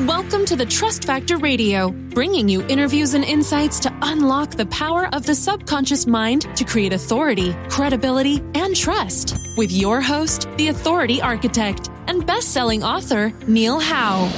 Welcome to the Trust Factor Radio, bringing you interviews and insights to unlock the power of the subconscious mind to create authority, credibility, and trust. With your host, the Authority Architect and best-selling author, Neil Howe.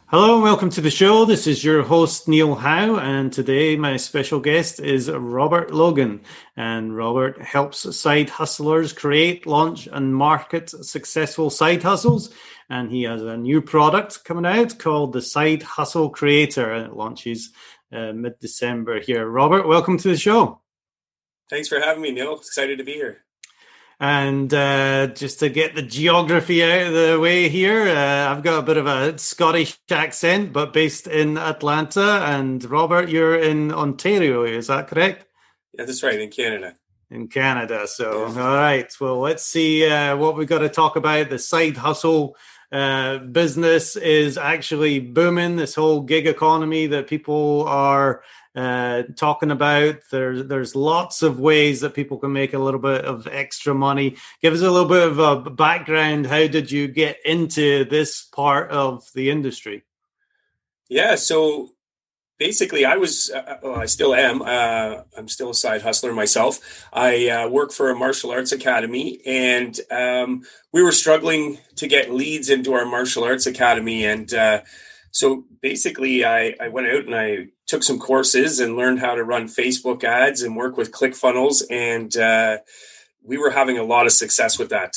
Hello and welcome to the show. This is your host, Neil Howe, and today my special guest is Robert Logan. And Robert helps side hustlers create, launch, and market successful side hustles. And he has a new product coming out called the Side Hustle Creator, and it launches mid-December here. Robert, welcome to the show. Thanks for having me, Neil. Excited to be here. And just to get the geography out of the way here, I've got a bit of a Scottish accent, but based in Atlanta. And Robert, you're in Ontario, is that correct? Yeah, that's right, in Canada. In Canada. So, all right. Well, let's see what we've got to talk about. The side hustle business is actually booming. This whole gig economy that people are talking about. There's lots of ways that people can make a little bit of extra money. Give us a little bit of a background. How did you get into this part of the industry? Yeah, so basically I still am. I'm still a side hustler myself. I work for a martial arts academy, and we were struggling to get leads into our martial arts academy. And so basically I went out and I took some courses and learned how to run Facebook ads and work with ClickFunnels. And we were having a lot of success with that.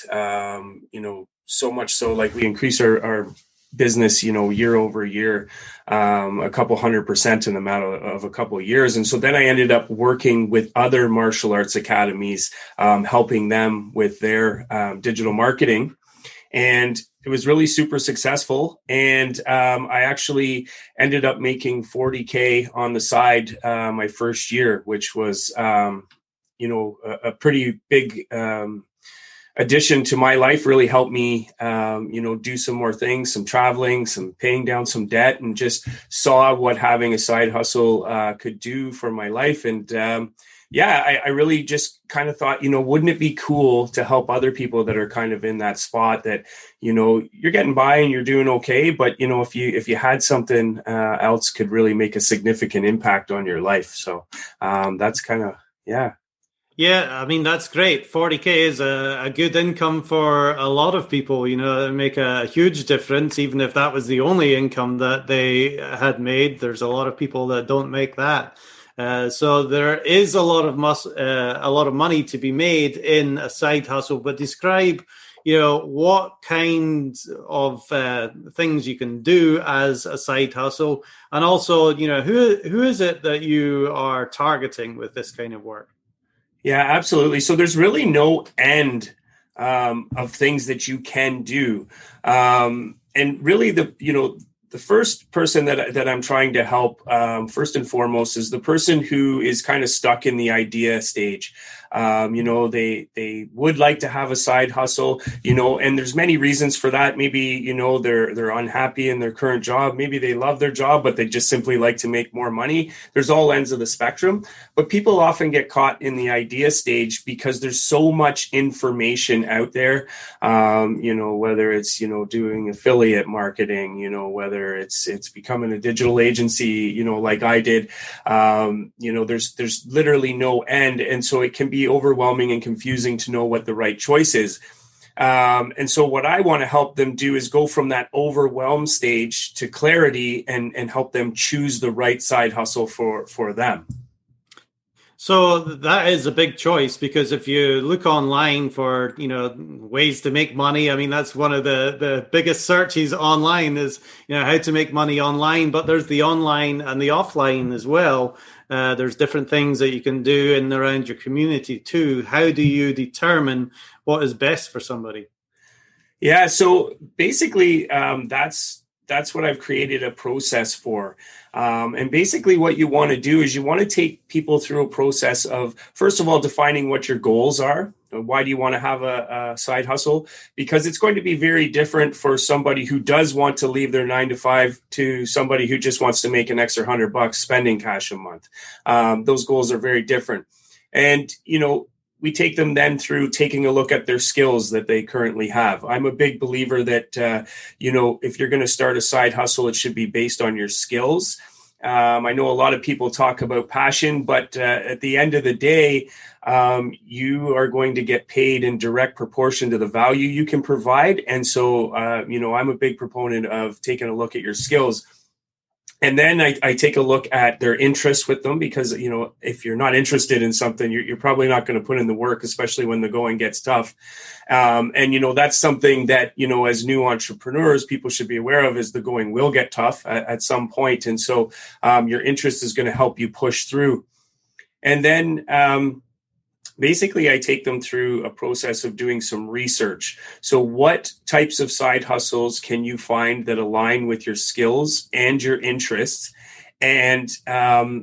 So much so, like, we increased our business, year over year, a couple 100% in the matter of a couple of years. And so then I ended up working with other martial arts academies, helping them with their digital marketing. And it was really super successful. And I actually ended up making $40K on the side my first year, which was, a pretty big addition to my life. Really helped me, do some more things, some traveling, some paying down some debt, and just saw what having a side hustle could do for my life. And I really just kind of thought, wouldn't it be cool to help other people that are kind of in that spot that, you're getting by and you're doing okay, but if you had something else could really make a significant impact on your life. So that's kind of, yeah. Yeah, I mean, that's great. 40K is a good income for a lot of people, make a huge difference. Even if that was the only income that they had made, there's a lot of people that don't make that. So there is a lot of money to be made in a side hustle. But describe, what kind of things you can do as a side hustle, and also, who is it that you are targeting with this kind of work? Yeah, absolutely. So there's really no end of things that you can do. And really the first person that I'm trying to help, first and foremost, is the person who is kind of stuck in the idea stage. They would like to have a side hustle, and there's many reasons for that. Maybe, they're unhappy in their current job. Maybe they love their job, but they just simply like to make more money. There's all ends of the spectrum, but people often get caught in the idea stage because there's so much information out there. Whether it's, doing affiliate marketing, whether it's becoming a digital agency, like I did, there's literally no end. And so it can be overwhelming and confusing to know what the right choice is. And so what I want to help them do is go from that overwhelmed stage to clarity and help them choose the right side hustle for them. So that is a big choice, because if you look online for, ways to make money, I mean, that's one of the biggest searches online is, how to make money online. But there's the online and the offline as well. There's different things that you can do in and around your community too. How do you determine what is best for somebody? Yeah, so basically, that's what I've created a process for. And basically what you want to do is you want to take people through a process of, first of all, defining what your goals are. Why do you want to have a side hustle? Because it's going to be very different for somebody who does want to leave their 9-to-5 to somebody who just wants to make an extra $100 spending cash a month. Those goals are very different. And, we take them then through taking a look at their skills that they currently have. I'm a big believer that, if you're going to start a side hustle, it should be based on your skills. I know a lot of people talk about passion, but at the end of the day, you are going to get paid in direct proportion to the value you can provide. And so, I'm a big proponent of taking a look at your skills. And then I take a look at their interests with them, because, if you're not interested in something, you're probably not going to put in the work, especially when the going gets tough. That's something that, as new entrepreneurs, people should be aware of, is the going will get tough at some point. And so your interest is going to help you push through. And then basically, I take them through a process of doing some research. So what types of side hustles can you find that align with your skills and your interests? And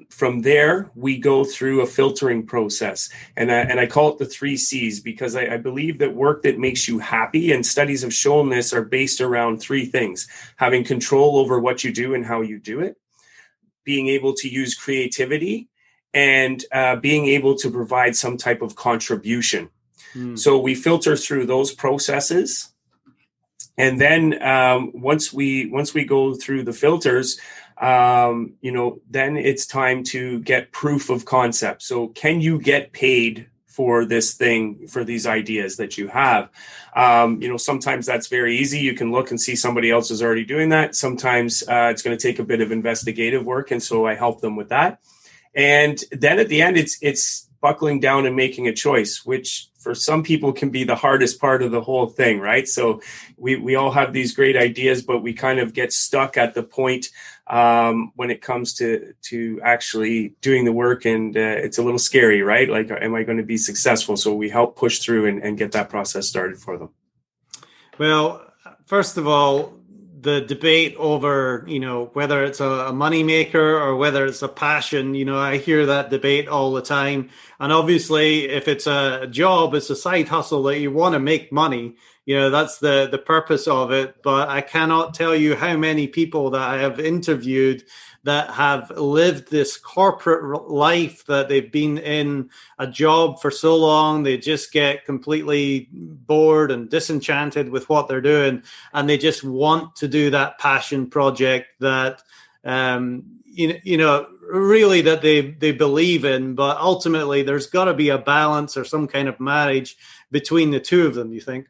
from there, we go through a filtering process. And I call it the 3 C's, because I believe that work that makes you happy, and studies have shown this, are based around 3 things: having control over what you do and how you do it, being able to use creativity, and being able to provide some type of contribution. So we filter through those processes. And then once we go through the filters, then it's time to get proof of concept. So can you get paid for this thing, for these ideas that you have? Sometimes that's very easy. You can look and see somebody else is already doing that. Sometimes it's going to take a bit of investigative work. And so I help them with that. And then at the end, it's buckling down and making a choice, which for some people can be the hardest part of the whole thing, right? So we all have these great ideas, but we kind of get stuck at the point when it comes to actually doing the work, and it's a little scary, right? Like, am I going to be successful? So we help push through and get that process started for them. Well, first of all, the debate over, whether it's a money maker or whether it's a passion, I hear that debate all the time. And obviously, if it's a job, it's a side hustle that you want to make money. That's the purpose of it. But I cannot tell you how many people that I have interviewed that have lived this corporate life, that they've been in a job for so long, they just get completely bored and disenchanted with what they're doing, and they just want to do that passion project that, really that they believe in. But ultimately, there's got to be a balance or some kind of marriage between the two of them, you think?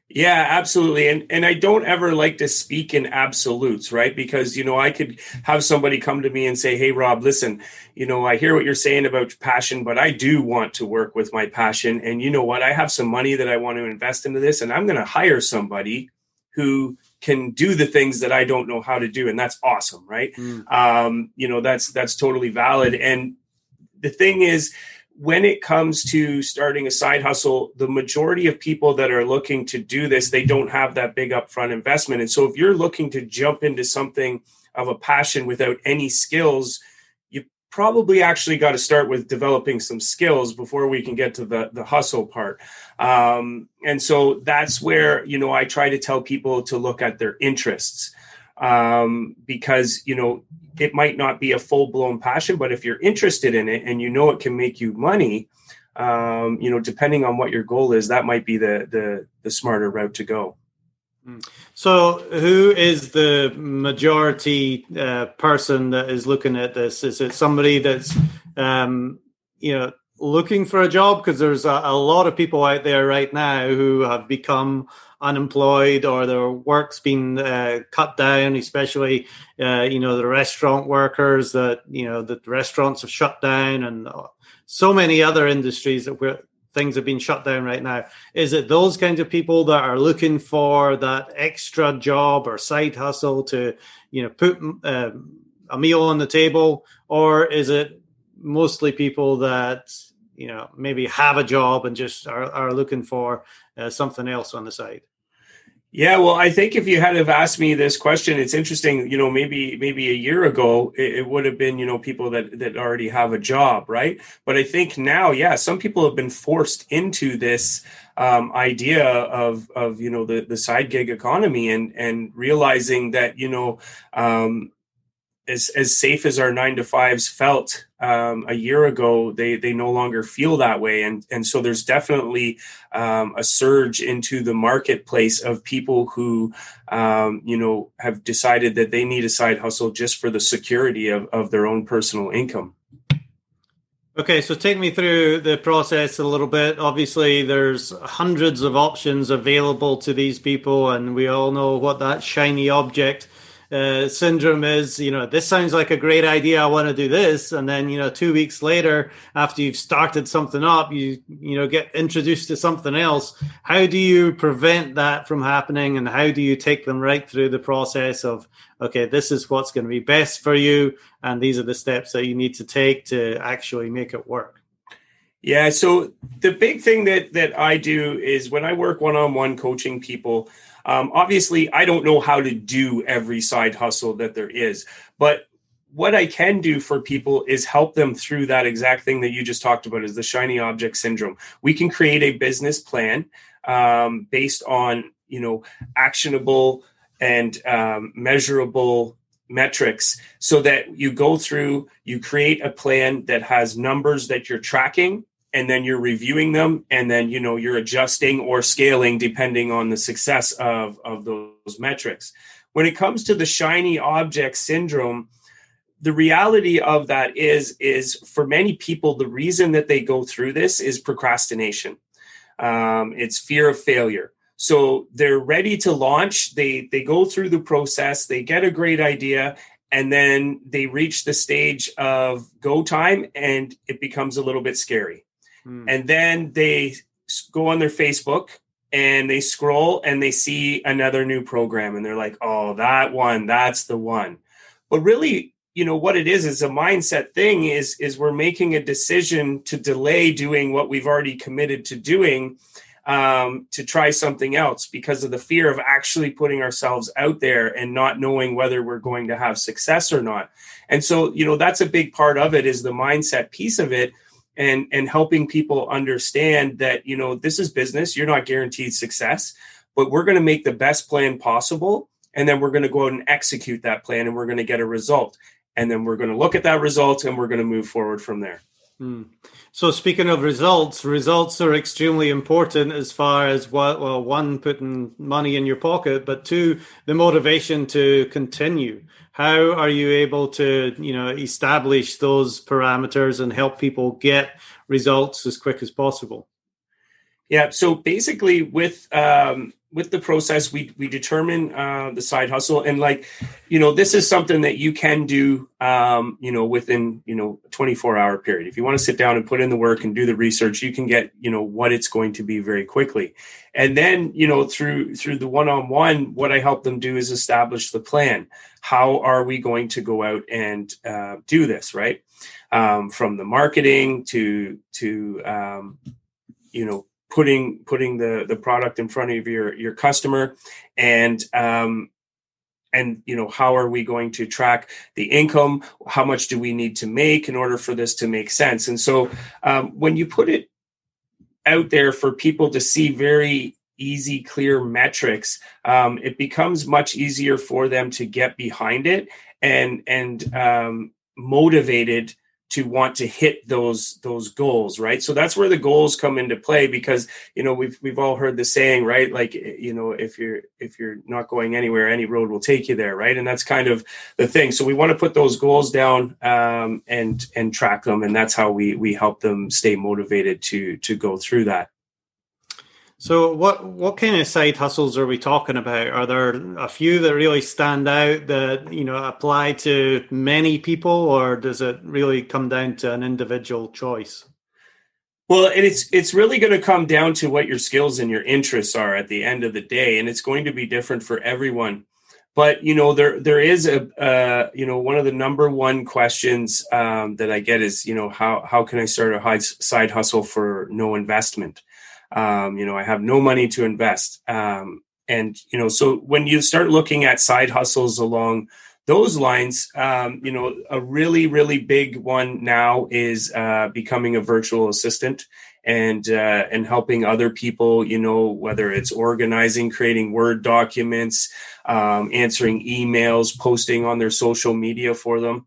Yeah, absolutely. And I don't ever like to speak in absolutes, right? Because, I could have somebody come to me and say, hey, Rob, listen, I hear what you're saying about passion, but I do want to work with my passion. And you know what? I have some money that I want to invest into this, and I'm going to hire somebody who can do the things that I don't know how to do. And that's awesome, right? That's totally valid. And the thing is, when it comes to starting a side hustle, the majority of people that are looking to do this, they don't have that big upfront investment. And so if you're looking to jump into something of a passion without any skills, you probably actually got to start with developing some skills before we can get to the hustle part. And so that's where, I try to tell people to look at their interests, because, it might not be a full-blown passion, but if you're interested in it and it can make you money, depending on what your goal is, that might be the smarter route to go. So who is the majority person that is looking at this? Is it somebody that's, looking for a job? Because there's a lot of people out there right now who have become unemployed, or their work's been cut down, especially, the restaurant workers, that, the restaurants have shut down, and so many other industries where things have been shut down right now. Is it those kinds of people that are looking for that extra job or side hustle to, put a meal on the table? Or is it mostly people that, maybe have a job and just are looking for something else on the side? Yeah, well, I think if you had have asked me this question, it's interesting, maybe a year ago, it would have been, people that already have a job, right? But I think now, some people have been forced into this idea of the side gig economy, and realizing that, as safe as our 9-to-5s felt a year ago, they no longer feel that way. And so there's definitely a surge into the marketplace of people who, have decided that they need a side hustle just for the security of their own personal income. Okay, so take me through the process a little bit. Obviously, there's hundreds of options available to these people, and we all know what that shiny object syndrome is. This sounds like a great idea. I want to do this. And then, 2 weeks later, after you've started something up, you get introduced to something else. How do you prevent that from happening? And how do you take them right through the process of, okay, this is what's going to be best for you, and these are the steps that you need to take to actually make it work? Yeah. So the big thing that I do is when I work one-on-one coaching people, obviously I don't know how to do every side hustle that there is, but what I can do for people is help them through that exact thing that you just talked about, is the shiny object syndrome. We can create a business plan based on, actionable and measurable metrics, so that you go through, you create a plan that has numbers that you're tracking, and then you're reviewing them, and then, you're adjusting or scaling depending on the success of those metrics. When it comes to the shiny object syndrome, the reality of that is for many people, the reason that they go through this is procrastination. It's fear of failure. So they're ready to launch. They go through the process. They get a great idea, and then they reach the stage of go time, and it becomes a little bit scary. And then they go on their Facebook and they scroll and they see another new program, and they're like, oh, that one, that's the one. But really, what it is a mindset thing. Is we're making a decision to delay doing what we've already committed to doing, to try something else, because of the fear of actually putting ourselves out there and not knowing whether we're going to have success or not. And so, that's a big part of it, is the mindset piece of it, and helping people understand that, this is business. You're not guaranteed success, but we're going to make the best plan possible. And then we're going to go out and execute that plan, and we're going to get a result. And then we're going to look at that result, and we're going to move forward from there. So speaking of results are extremely important as far as one, putting money in your pocket, but two, the motivation to continue. How are you able to, establish those parameters and help people get results as quick as possible? Yeah. So basically with the process, we determine the side hustle, and this is something that you can do, within, 24-hour period. If you want to sit down and put in the work and do the research, you can get, what it's going to be very quickly. And then, through the one-on-one, what I help them do is establish the plan. How are we going to go out and do this, right? From the marketing to putting the product in front of your customer, and how are we going to track the income? How much do we need to make in order for this to make sense? And so when you put it out there for people to see very easy, clear metrics, it becomes much easier for them to get behind it and motivated to want to hit those goals, right? So that's where the goals come into play, because we've all heard the saying, right? If you're not going anywhere, any road will take you there, right? And that's kind of the thing. So we want to put those goals down and track them, and that's how we help them stay motivated to go through that. So what kind of side hustles are we talking about? Are there a few that really stand out that, apply to many people, or does it really come down to an individual choice? Well, it's really going to come down to what your skills and your interests are at the end of the day, and it's going to be different for everyone. But, there is one of the number one questions that I get is, how can I start a side hustle for no investment? I have no money to invest. So when you start looking at side hustles along those lines, a really, really big one now is becoming a virtual assistant. and helping other people, whether it's organizing, creating Word documents, answering emails, posting on their social media for them.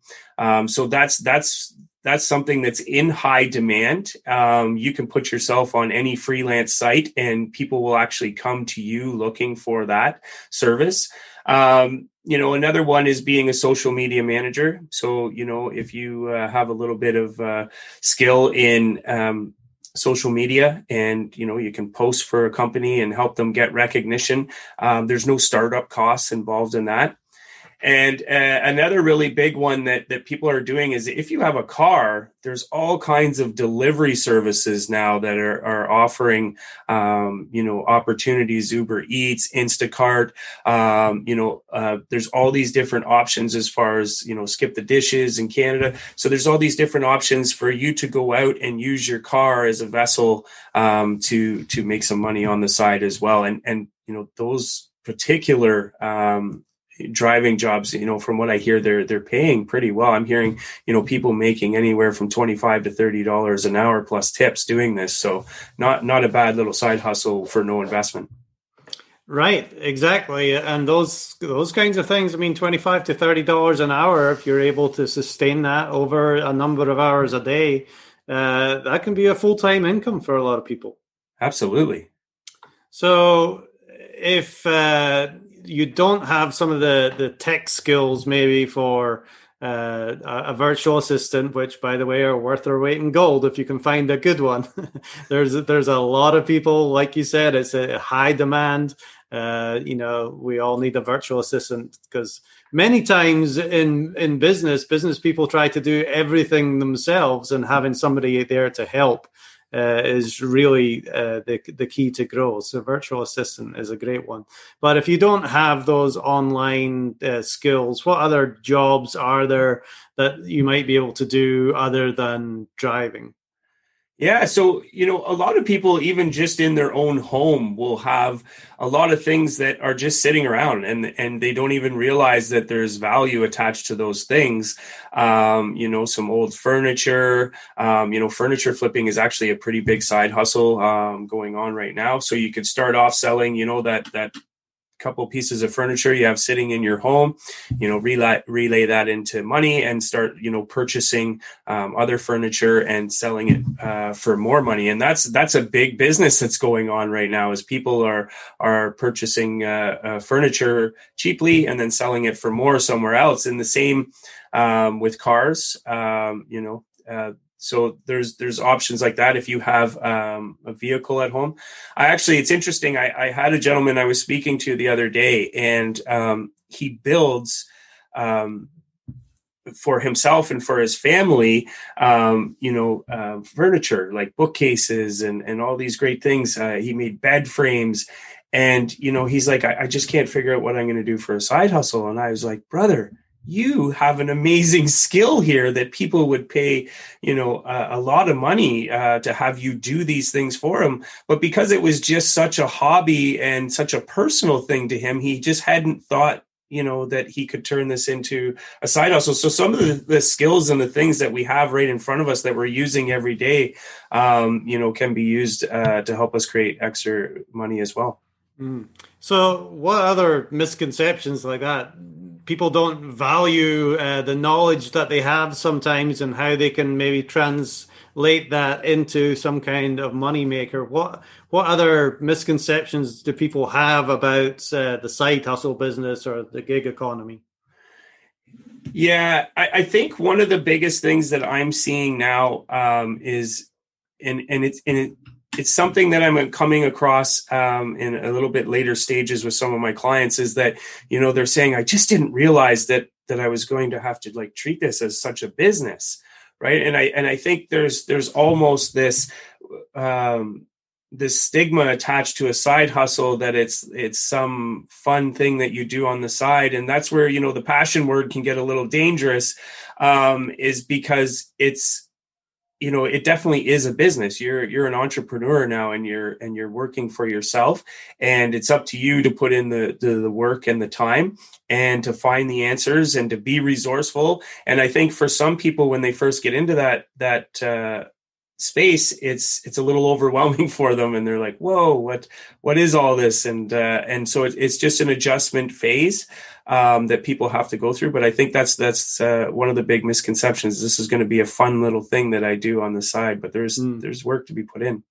So that's something that's in high demand. You can put yourself on any freelance site and people will actually come to you looking for that service. Another one is being a social media manager. So, if you have a little bit of skill in social media and, you can post for a company and help them get recognition. There's no startup costs involved in that. And another really big one that people are doing is if you have a car, there's all kinds of delivery services now that are offering, opportunities, Uber Eats, Instacart. There's all these different options as far as, Skip the Dishes in Canada. So there's all these different options for you to go out and use your car as a vessel to make some money on the side as well. And those particular driving jobs, from what I hear, they're paying pretty well. I'm hearing, people making anywhere from $25 to $30 an hour plus tips doing this. So not a bad little side hustle for no investment. Right, exactly. And those kinds of things, $25 to $30 an hour, if you're able to sustain that over a number of hours a day, that can be a full-time income for a lot of people. Absolutely. So if you don't have some of the tech skills maybe for a virtual assistant, which, by the way, are worth their weight in gold if you can find a good one. There's a lot of people, like you said, it's a high demand. We all need a virtual assistant because many times in business people try to do everything themselves, and having somebody there to help is really the key to grow. So virtual assistant is a great one. But if you don't have those online skills, what other jobs are there that you might be able to do other than driving? Yeah. So, a lot of people, even just in their own home, will have a lot of things that are just sitting around and they don't even realize that there's value attached to those things. Some old furniture, furniture flipping is actually a pretty big side hustle going on right now. So you could start off selling, that couple pieces of furniture you have sitting in your home, relay that into money and start, purchasing other furniture and selling it for more money. And that's a big business that's going on right now, as people are purchasing furniture cheaply and then selling it for more somewhere else. And the same with cars, so there's options like that if you have a vehicle at home. It's interesting. I had a gentleman I was speaking to the other day, and he builds for himself and for his family, furniture like bookcases and all these great things. He made bed frames, and he's like, I just can't figure out what I'm going to do for a side hustle. And I was like, brother, you have an amazing skill here that people would pay, a lot of money to have you do these things for them. But because it was just such a hobby and such a personal thing to him, he just hadn't thought, that he could turn this into a side hustle. So some of the skills and the things that we have right in front of us that we're using every day, can be used to help us create extra money as well. So what other misconceptions like that? People don't value the knowledge that they have sometimes, and how they can maybe translate that into some kind of money maker. What other misconceptions do people have about the side hustle business or the gig economy? Yeah, I think one of the biggest things that I'm seeing now is, it's something that I'm coming across in a little bit later stages with some of my clients, is that, they're saying, I just didn't realize that I was going to have to treat this as such a business. Right. And I think there's almost this stigma attached to a side hustle, that it's some fun thing that you do on the side. And that's where, the passion word can get a little dangerous, is because it's, it definitely is a business. You're an entrepreneur now, and you're working for yourself, and it's up to you to put in the work and the time and to find the answers and to be resourceful. And I think for some people, when they first get into that space, it's a little overwhelming for them, and they're like, whoa, what is all this? And so it's just an adjustment phase that people have to go through. But I think that's one of the big misconceptions. This is going to be a fun little thing that I do on the side, but there's work to be put in.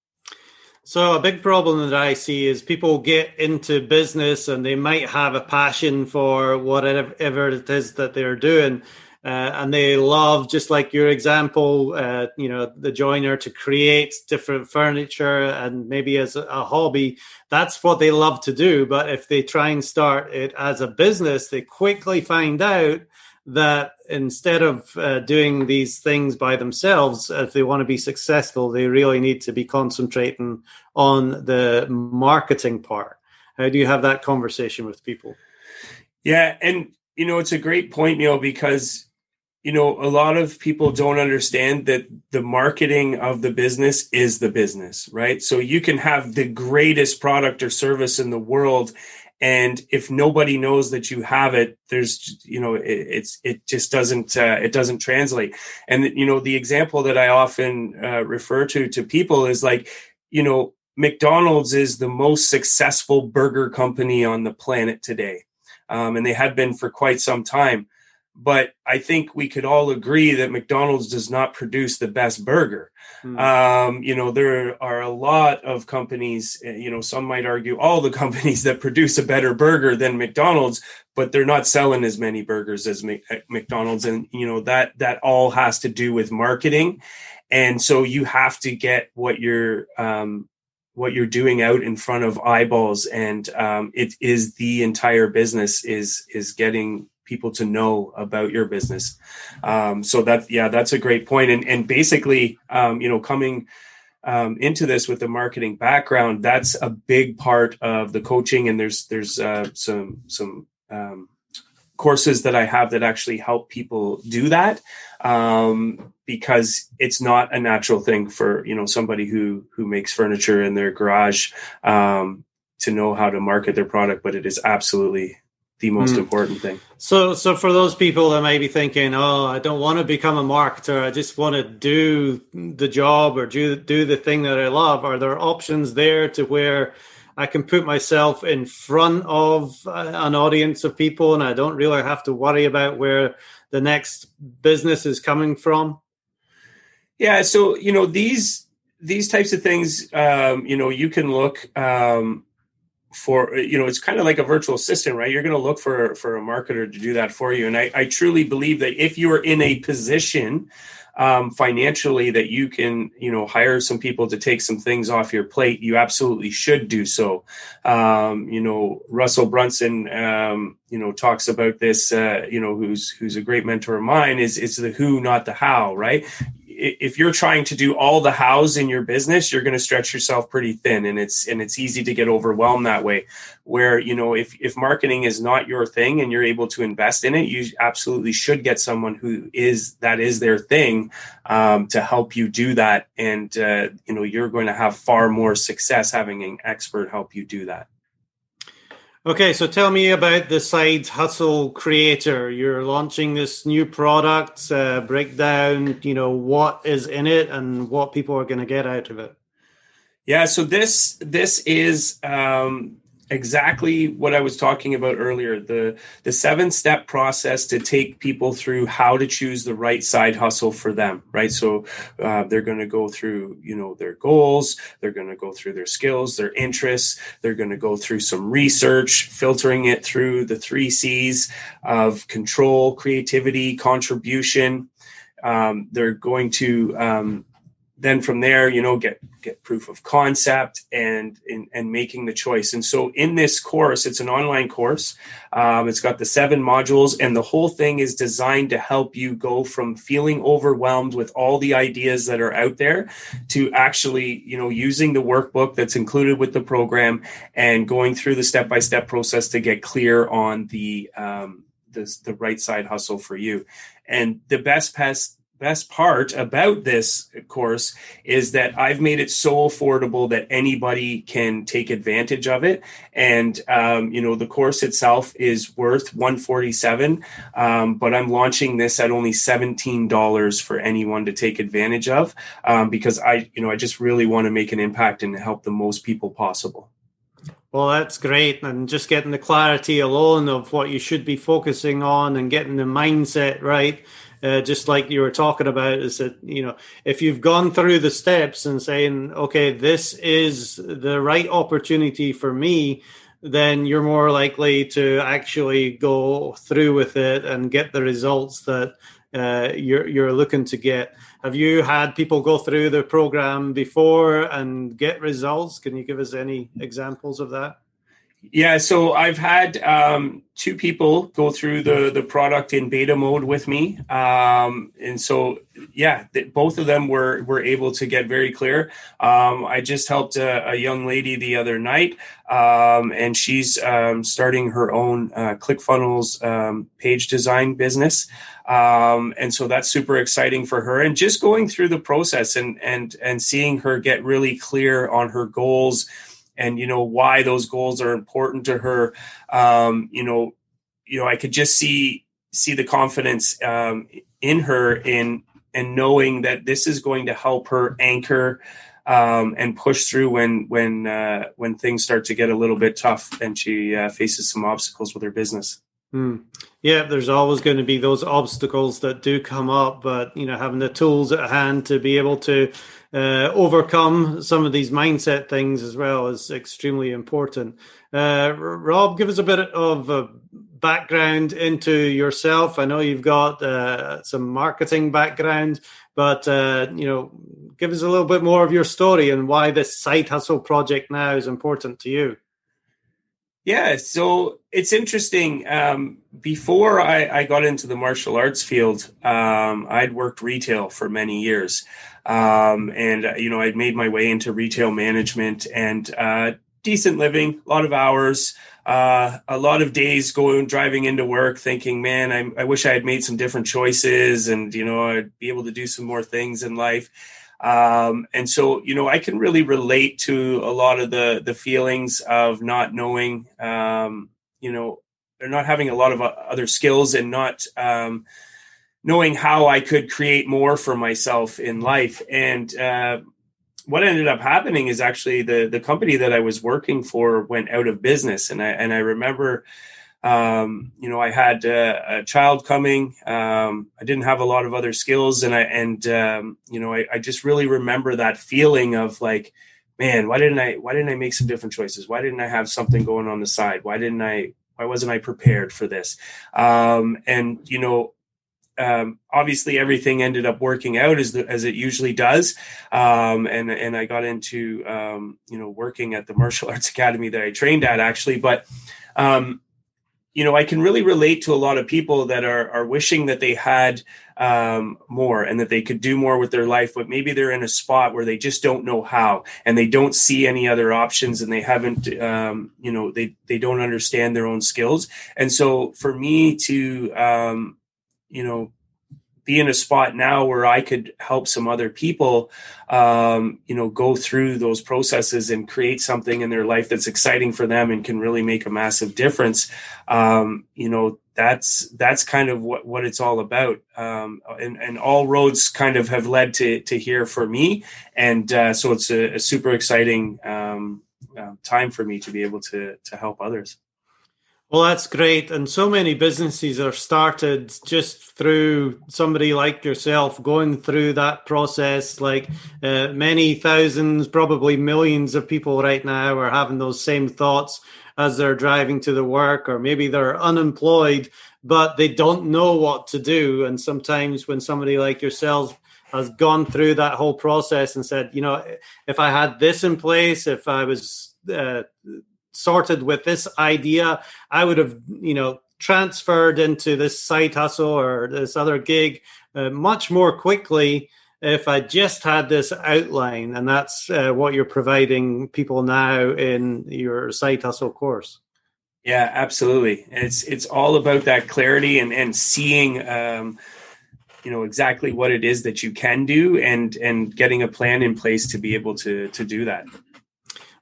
So a big problem that I see is people get into business and they might have a passion for whatever it is that they're doing. And they love, just like your example, the joiner, to create different furniture, and maybe as a hobby, that's what they love to do. But if they try and start it as a business, they quickly find out that instead of doing these things by themselves, if they want to be successful, they really need to be concentrating on the marketing part. How do you have that conversation with people? Yeah. And, it's a great point, Neil, because, a lot of people don't understand that the marketing of the business is the business, right? So you can have the greatest product or service in the world, and if nobody knows that you have it, there's, it just doesn't translate. And, the example that I often refer to people is like, McDonald's is the most successful burger company on the planet today. And they have been for quite some time. But I think we could all agree that McDonald's does not produce the best burger. There are a lot of companies, some might argue all the companies that produce a better burger than McDonald's, but they're not selling as many burgers as McDonald's. And, that all has to do with marketing. And so you have to get what you're doing out in front of eyeballs. And it is the entire business is getting people to know about your business. So that's a great point. And basically, coming into this with the marketing background, that's a big part of the coaching. And there's some courses that I have that actually help people do that, because it's not a natural thing for, somebody who makes furniture in their garage to know how to market their product, but it is absolutely the most important thing. So for those people that may be thinking, I don't want to become a marketer, I just want to do the job or do the thing that I love, are there options there to where I can put myself in front of an audience of people and I don't really have to worry about where the next business is coming from? Yeah. So, these types of things, you can look for, it's kind of like a virtual assistant, right? You're going to look for a marketer to do that for you. And I truly believe that if you're in a position financially that you can, hire some people to take some things off your plate, you absolutely should do so. Russell Brunson, talks about this, who's a great mentor of mine, is the who, not the how, right? If you're trying to do all the hows in your business, you're going to stretch yourself pretty thin, and it's easy to get overwhelmed that way. Where, if marketing is not your thing and you're able to invest in it, you absolutely should get someone that is their thing, to help you do that. And, you're going to have far more success having an expert help you do that. Okay, so tell me about the Side Hustle Creator. You're launching this new product. Break down, what is in it and what people are going to get out of it. Yeah, so this is exactly what I was talking about earlier, the 7-step process to take people through how to choose the right side hustle for them, right? So they're going to go through, their goals, they're going to go through their skills, their interests, they're going to go through some research, filtering it through the 3 C's of control, creativity, contribution. They're going to then from there, get proof of concept and making the choice. And so in this course, it's an online course. It's got the 7 modules, and the whole thing is designed to help you go from feeling overwhelmed with all the ideas that are out there to actually, using the workbook that's included with the program and going through the step-by-step process to get clear on the right side hustle for you. And the best best part about this course is that I've made it so affordable that anybody can take advantage of it. And, the course itself is worth $147, but I'm launching this at only $17 for anyone to take advantage of, because I just really want to make an impact and help the most people possible. Well, that's great. And just getting the clarity alone of what you should be focusing on and getting the mindset right, just like you were talking about, is that, if you've gone through the steps and saying, okay, this is the right opportunity for me, then you're more likely to actually go through with it and get the results that you're looking to get. Have you had people go through the program before and get results? Can you give us any examples of that? Yeah, so I've had 2 people go through the product in beta mode with me. And so, both of them were able to get very clear. I just helped a young lady the other night, and she's starting her own ClickFunnels page design business. And so that's super exciting for her. And just going through the process and seeing her get really clear on her goals, and, why those goals are important to her. I could just see the confidence in her and knowing that this is going to help her anchor and push through when things start to get a little bit tough and she faces some obstacles with her business. Yeah, there's always going to be those obstacles that do come up, but having the tools at hand to be able to overcome some of these mindset things as well is extremely important. Rob, give us a bit of background into yourself. I know you've got some marketing background, but give us a little bit more of your story and why this side hustle project now is important to you. Yeah, so it's interesting. Before I got into the martial arts field, I'd worked retail for many years. And I'd made my way into retail management and decent living, a lot of hours, a lot of days driving into work thinking, man, I wish I had made some different choices and, I'd be able to do some more things in life. And so, I can really relate to a lot of the feelings of not knowing, or not having a lot of other skills and not knowing how I could create more for myself in life. And what ended up happening is actually the company that I was working for went out of business. And I remember, I had a child coming. I didn't have a lot of other skills, and I just really remember that feeling of like, man, why didn't I make some different choices? Why didn't I have something going on the side? Why wasn't I prepared for this? Obviously everything ended up working out as it usually does. And I got into, working at the martial arts academy that I trained at actually, but, I can really relate to a lot of people that are wishing that they had more and that they could do more with their life, but maybe they're in a spot where they just don't know how and they don't see any other options and they haven't, they don't understand their own skills. And so for me to, be in a spot now where I could help some other people, go through those processes and create something in their life that's exciting for them and can really make a massive difference. That's kind of what it's all about. And all roads kind of have led to here for me. And so it's a super exciting time for me to be able to help others. Well, that's great. And so many businesses are started just through somebody like yourself going through that process. Like many thousands, probably millions of people right now are having those same thoughts as they're driving to the work, or maybe they're unemployed, but they don't know what to do. And sometimes when somebody like yourself has gone through that whole process and said, if I had this in place, if I was sorted with this idea, I would have, transferred into this side hustle or this other gig much more quickly if I just had this outline. And that's what you're providing people now in your side hustle course. Yeah, absolutely. It's all about that clarity and seeing exactly what it is that you can do, and getting a plan in place to be able to do that.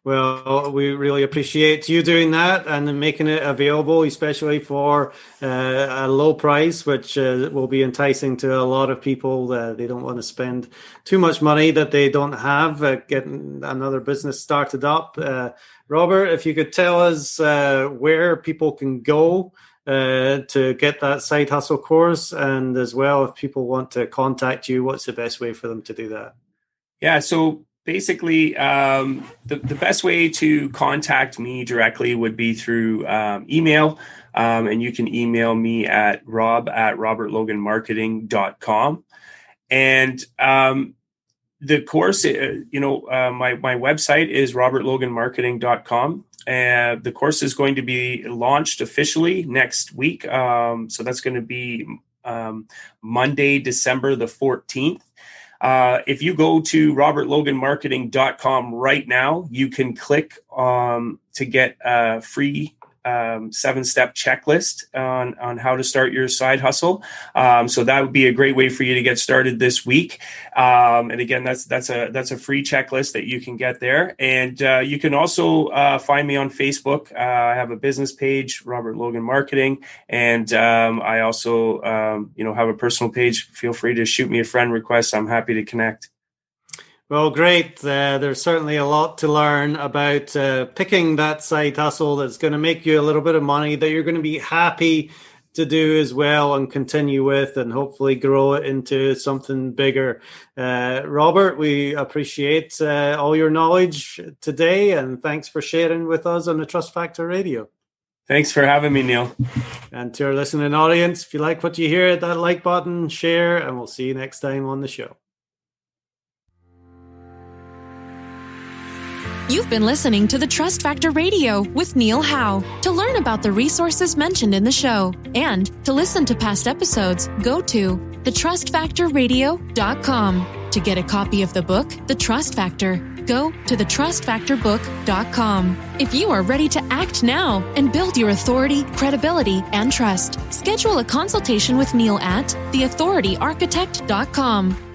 Well, we really appreciate you doing that and making it available, especially for a low price, which will be enticing to a lot of people. They don't want to spend too much money that they don't have getting another business started up. Robert, if you could tell us where people can go to get that side hustle course, and as well, if people want to contact you, what's the best way for them to do that? Yeah, so basically, the best way to contact me directly would be through email. And you can email me at rob@robertloganmarketing.com. And the course, my website is robertloganmarketing.com. The course is going to be launched officially next week. So that's going to be Monday, December the 14th. If you go to robertloganmarketing.com right now, you can click to get a free 7-step checklist on how to start your side hustle. So that would be a great way for you to get started this week. And again, that's a free checklist that you can get there. And you can also find me on Facebook. I have a business page, Robert Logan Marketing, and I also have a personal page. Feel free to shoot me a friend request. I'm happy to connect. Well, great. There's certainly a lot to learn about picking that side hustle that's going to make you a little bit of money that you're going to be happy to do as well and continue with, and hopefully grow it into something bigger. Robert, we appreciate all your knowledge today, and thanks for sharing with us on the Trust Factor Radio. Thanks for having me, Neil. And to our listening audience, if you like what you hear, hit that like button, share, and we'll see you next time on the show. You've been listening to the Trust Factor Radio with Neil Howe. To learn about the resources mentioned in the show and to listen to past episodes, go to thetrustfactorradio.com. To get a copy of the book, The Trust Factor, go to thetrustfactorbook.com. If you are ready to act now and build your authority, credibility, and trust, schedule a consultation with Neil at theauthorityarchitect.com.